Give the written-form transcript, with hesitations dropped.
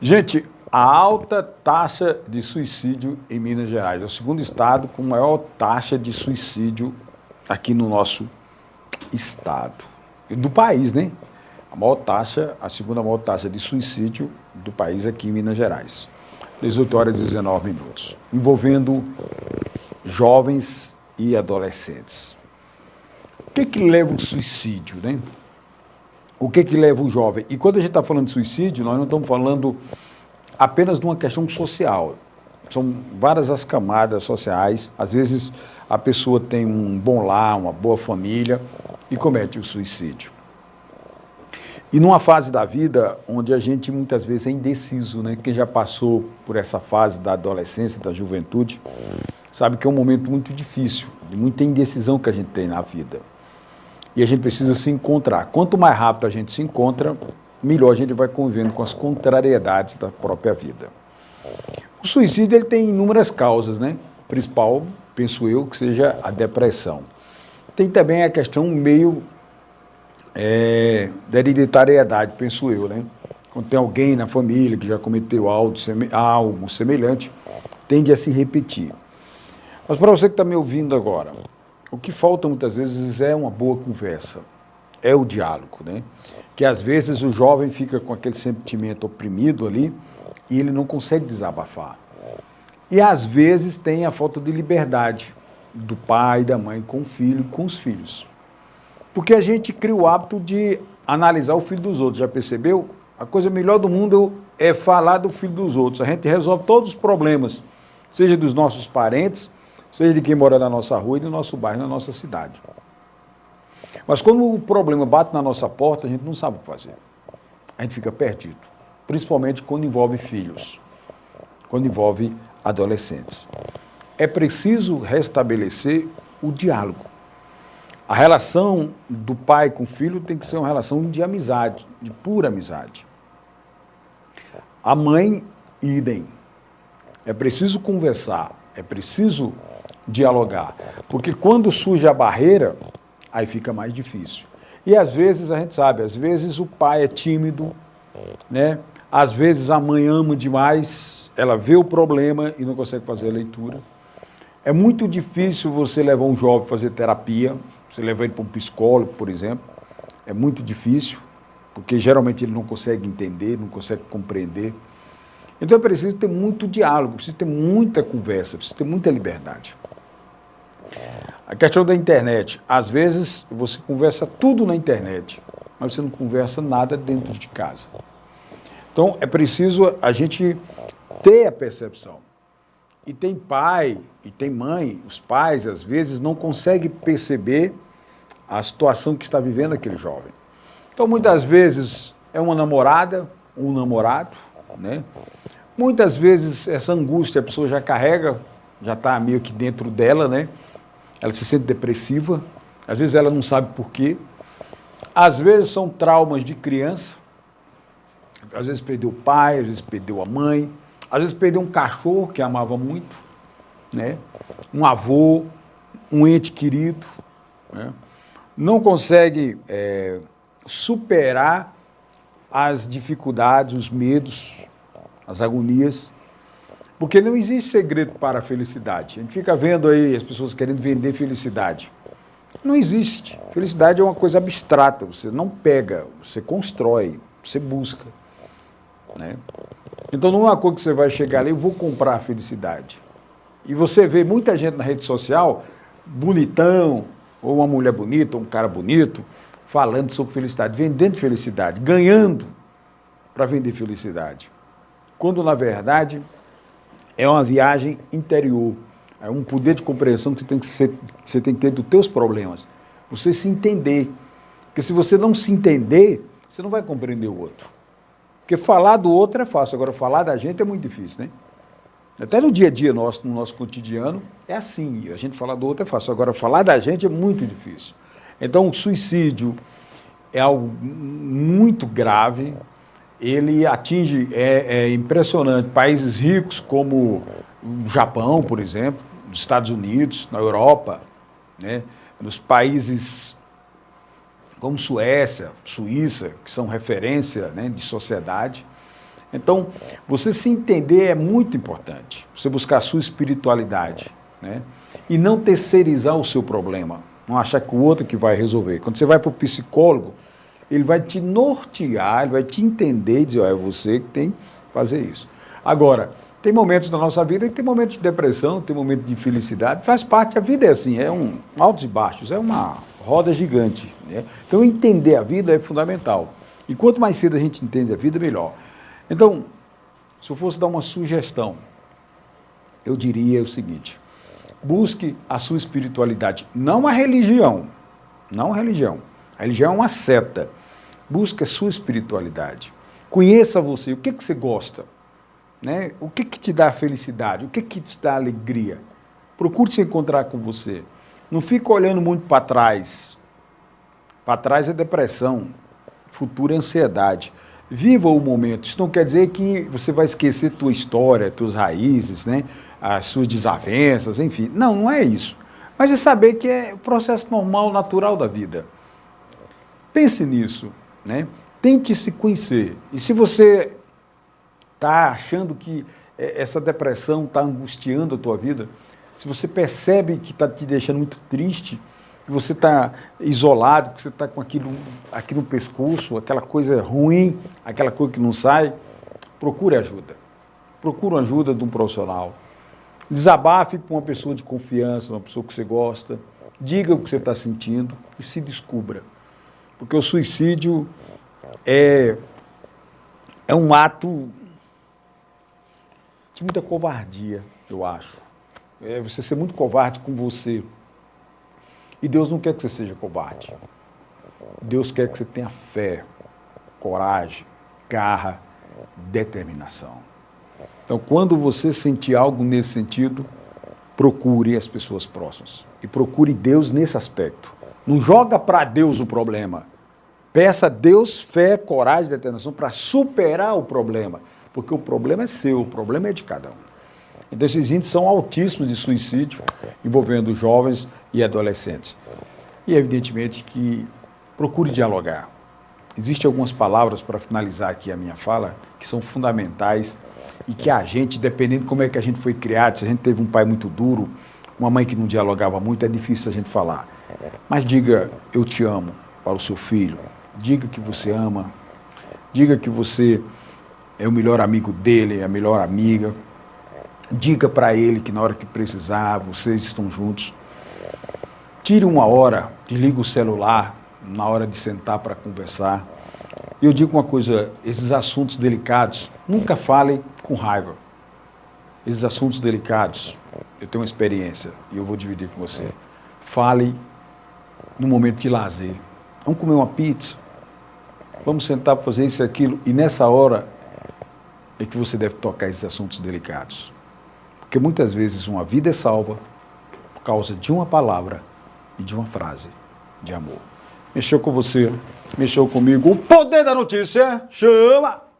Gente, a alta taxa de suicídio em Minas Gerais. É o segundo estado com maior taxa de suicídio aqui no nosso estado. E do país, né? A segunda maior taxa de suicídio do país aqui em Minas Gerais. 18 horas e 19 minutos. Envolvendo jovens e adolescentes. O que leva ao suicídio, né? O que leva o jovem? E quando a gente está falando de suicídio, nós não estamos falando apenas de uma questão social. São várias as camadas sociais. Às vezes a pessoa tem um bom lar, uma boa família e comete o suicídio. E numa fase da vida onde a gente muitas vezes é indeciso, né? Quem já passou por essa fase da adolescência, da juventude, sabe que é um momento muito difícil, de muita indecisão que a gente tem na vida. E a gente precisa se encontrar. Quanto mais rápido a gente se encontra, melhor a gente vai convivendo com as contrariedades da própria vida. O suicídio ele tem inúmeras causas, né? Principal, penso eu, que seja a depressão. Tem também a questão meio da hereditariedade, penso eu, né? Quando tem alguém na família que já cometeu algo semelhante, tende a se repetir. Mas para você que está me ouvindo agora, o que falta muitas vezes é uma boa conversa, é o diálogo, né? Que às vezes o jovem fica com aquele sentimento oprimido ali e ele não consegue desabafar. E às vezes tem a falta de liberdade do pai e da mãe com o filho e com os filhos. Porque a gente cria o hábito de analisar o filho dos outros, já percebeu? A coisa melhor do mundo é falar do filho dos outros. A gente resolve todos os problemas, seja dos nossos parentes, seja de quem mora na nossa rua e no nosso bairro, na nossa cidade. Mas quando o problema bate na nossa porta, a gente não sabe o que fazer. A gente fica perdido, principalmente quando envolve filhos, quando envolve adolescentes. É preciso restabelecer o diálogo. A relação do pai com o filho tem que ser uma relação de amizade, de pura amizade. A mãe, idem. É preciso conversar, é preciso dialogar, porque quando surge a barreira, aí fica mais difícil. E às vezes, a gente sabe, às vezes o pai é tímido, né? Às vezes a mãe ama demais, ela vê o problema e não consegue fazer a leitura. É muito difícil você levar um jovem a fazer terapia, você levar ele para um psicólogo, por exemplo, é muito difícil, porque geralmente ele não consegue entender, não consegue compreender. Então é preciso ter muito diálogo, precisa ter muita conversa, precisa ter muita liberdade. A questão da internet, às vezes você conversa tudo na internet, mas você não conversa nada dentro de casa. Então é preciso a gente ter a percepção. E tem pai e tem mãe, os pais às vezes não conseguem perceber a situação que está vivendo aquele jovem. Então muitas vezes é uma namorada, um namorado, né? Muitas vezes essa angústia a pessoa já carrega, já está meio que dentro dela, né? Ela se sente depressiva, às vezes ela não sabe por quê. Às vezes são traumas de criança, às vezes perdeu o pai, às vezes perdeu a mãe, às vezes perdeu um cachorro que amava muito, né? Um avô, um ente querido, né? Não consegue superar as dificuldades, os medos, as agonias, porque não existe segredo para a felicidade. A gente fica vendo aí as pessoas querendo vender felicidade. Não existe. Felicidade é uma coisa abstrata, você não pega, você constrói, você busca, né? Então não é uma coisa que você vai chegar ali, eu vou comprar a felicidade. E você vê muita gente na rede social, bonitão, ou uma mulher bonita, ou um cara bonito, falando sobre felicidade, vendendo felicidade, ganhando para vender felicidade. Quando, na verdade, é uma viagem interior, é um poder de compreensão que você tem que ter dos teus problemas. Você se entender. Porque se você não se entender, você não vai compreender o outro. Porque falar do outro é fácil, agora falar da gente é muito difícil, né? Até no dia a dia nosso, no nosso cotidiano, é assim. A gente falar do outro é fácil, agora falar da gente é muito difícil. Então, o suicídio é algo muito grave, ele atinge, é impressionante, países ricos como o Japão, por exemplo, nos Estados Unidos, na Europa, né? Nos países como Suécia, Suíça, que são referência, né, de sociedade, Então, você se entender é muito importante. Você buscar a sua espiritualidade, né? E não terceirizar o seu problema. Não achar que o outro que vai resolver. Quando você vai para o psicólogo, ele vai te nortear, ele vai te entender e dizer, ó, é você que tem que fazer isso. Agora, tem momentos na nossa vida que tem momentos de depressão, tem momentos de felicidade, faz parte, a vida é assim, é um altos e baixos, é uma roda gigante, né? Então, entender a vida é fundamental. E quanto mais cedo a gente entende a vida, melhor. Então, se eu fosse dar uma sugestão, eu diria o seguinte: busque a sua espiritualidade, não a religião, não a religião. A religião é uma seta. Busque a sua espiritualidade. Conheça você, o que você gosta, né? O que te dá felicidade, o que te dá alegria. Procure se encontrar com você. Não fique olhando muito para trás. Para trás é depressão, futuro é ansiedade. Viva o momento. Isso não quer dizer que você vai esquecer tua história, tuas raízes, né? As suas desavenças, enfim. Não, não é isso. Mas é saber que é o processo normal, natural da vida. Pense nisso, né? Tente se conhecer. E se você está achando que essa depressão está angustiando a tua vida, se você percebe que está te deixando muito triste, que você está isolado, que você está com aquilo aqui no pescoço, aquela coisa ruim, aquela coisa que não sai, procure ajuda. Procure ajuda de um profissional. Desabafe com uma pessoa de confiança, uma pessoa que você gosta. Diga o que você está sentindo e se descubra. Porque o suicídio é um ato de muita covardia, eu acho. É você ser muito covarde com você. E Deus não quer que você seja covarde. Deus quer que você tenha fé, coragem, garra, determinação. Então, quando você sentir algo nesse sentido, procure as pessoas próximas. E procure Deus nesse aspecto. Não joga para Deus o problema. Peça a Deus fé, coragem e determinação para superar o problema. Porque o problema é seu, o problema é de cada um. Então, esses índices são altíssimos de suicídio, envolvendo jovens e adolescentes. E, evidentemente, que procure dialogar. Existem algumas palavras, para finalizar aqui a minha fala, que são fundamentais e que a gente, dependendo de como é que a gente foi criado, se a gente teve um pai muito duro, uma mãe que não dialogava muito, é difícil a gente falar. Mas diga, eu te amo, para o seu filho. Diga que você ama. Diga que você é o melhor amigo dele, a melhor amiga. Diga para ele que na hora que precisar, vocês estão juntos. Tire uma hora, desliga o celular na hora de sentar para conversar. E eu digo uma coisa, esses assuntos delicados, nunca falem com raiva. Esses assuntos delicados, eu tenho uma experiência e eu vou dividir com você. Fale no momento de lazer. Vamos comer uma pizza, vamos sentar para fazer isso e aquilo. E nessa hora é que você deve tocar esses assuntos delicados. Porque muitas vezes uma vida é salva por causa de uma palavra e de uma frase de amor. Mexeu com você, mexeu comigo. O poder da notícia chama!